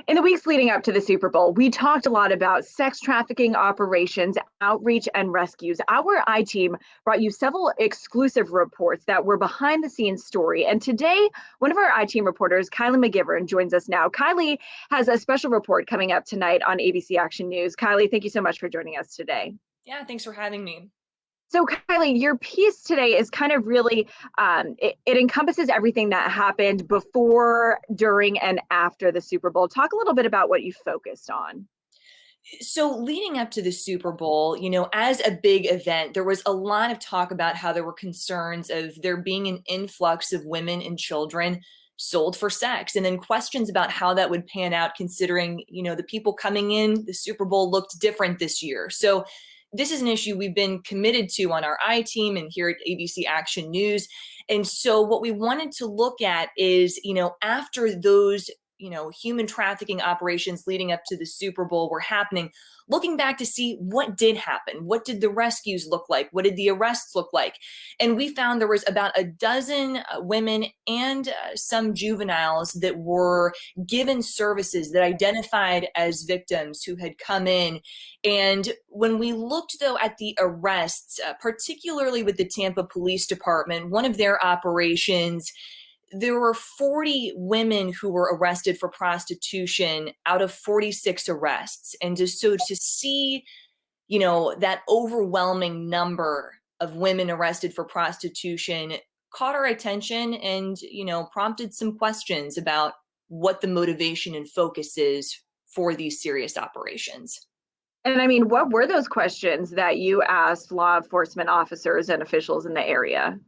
In the weeks leading up to the Super Bowl, we talked a lot about sex trafficking operations, outreach, and rescues. Our I team brought you several exclusive reports that were behind the scenes story. And today, one of our I team reporters, Kylie McGivern, joins us now. Kylie has a special report coming up tonight on ABC Action News. Kylie, thank you so much for joining us today. Yeah, thanks for having me. So, Kylie, your piece today is kind of really, it encompasses everything that happened before, during, and after the Super Bowl. Talk a little bit about what you focused on. So, leading up to the Super Bowl, as a big event, there was a lot of talk about how there were concerns of there being an influx of women and children sold for sex, and then questions about how that would pan out considering, the people coming in, the Super Bowl looked different this year. So, this is an issue we've been committed to on our I team and here at ABC Action News. And so, what we wanted to look at is, after those human trafficking operations leading up to the Super Bowl were happening, looking back to see what did happen. What did the rescues look like? What did the arrests look like? And we found there was about a dozen women and some juveniles that were given services that identified as victims who had come in. And when we looked, though, at the arrests, particularly with the Tampa Police Department, one of their operations, there were 40 women who were arrested for prostitution out of 46 arrests. And to see, that overwhelming number of women arrested for prostitution caught our attention and, prompted some questions about what the motivation and focus is for these serious operations. And I mean, what were those questions that you asked law enforcement officers and officials in the area?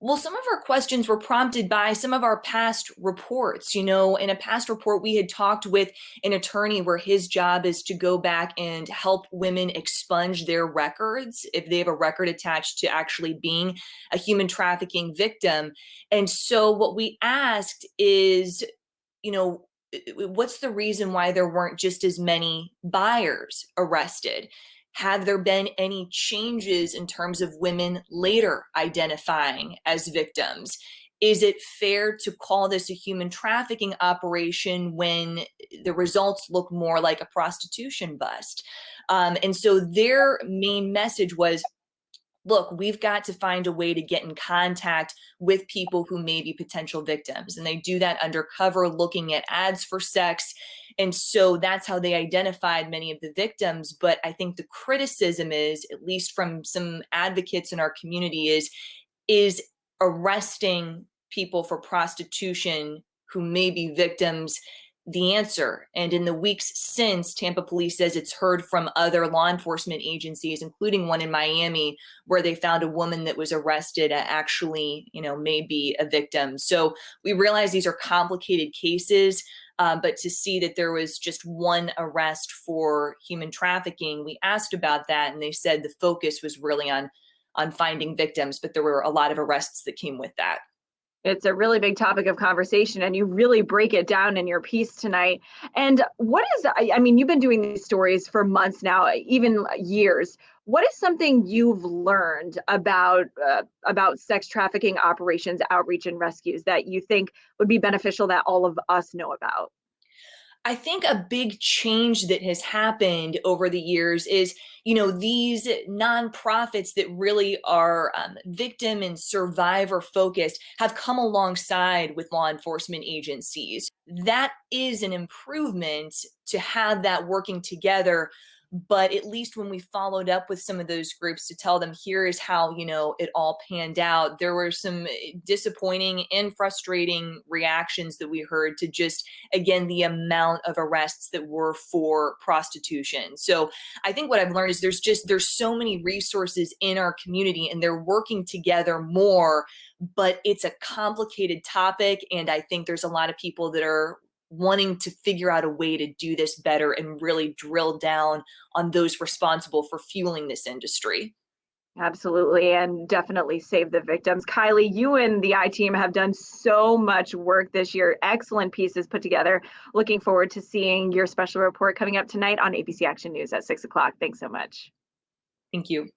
Well, some of our questions were prompted by some of our past reports. In a past report, we had talked with an attorney where his job is to go back and help women expunge their records if they have a record attached to actually being a human trafficking victim. And so what we asked is, what's the reason why there weren't just as many buyers arrested? Have there been any changes in terms of women later identifying as victims? Is it fair to call this a human trafficking operation when the results look more like a prostitution bust? And so their main message was, look, we've got to find a way to get in contact with people who may be potential victims. And they do that undercover, looking at ads for sex. And so that's how they identified many of the victims. But I think the criticism is, at least from some advocates in our community, is arresting people for prostitution who may be victims the answer. And in the weeks since, Tampa Police says it's heard from other law enforcement agencies, including one in Miami, where they found a woman that was arrested actually, may be a victim. So we realize these are complicated cases, but to see that there was just one arrest for human trafficking, we asked about that, and they said the focus was really on finding victims, but there were a lot of arrests that came with that. It's a really big topic of conversation, and you really break it down in your piece tonight. And what is, I mean, you've been doing these stories for months now, even years. What is something you've learned about sex trafficking operations, outreach, and rescues that you think would be beneficial that all of us know about? I think a big change that has happened over the years is, these nonprofits that really are victim and survivor focused have come alongside with law enforcement agencies. That is an improvement to have that working together. But at least when we followed up with some of those groups to tell them, here is how, it all panned out, there were some disappointing and frustrating reactions that we heard to just, again, the amount of arrests that were for prostitution. So I think what I've learned is there's so many resources in our community and they're working together more, but it's a complicated topic. And I think there's a lot of people that are wanting to figure out a way to do this better and really drill down on those responsible for fueling this industry. Absolutely, and definitely save the victims. Kylie, you and the I team have done so much work this year. Excellent pieces put together. Looking forward to seeing your special report coming up tonight on ABC Action News at 6 o'clock. Thanks so much. Thank you.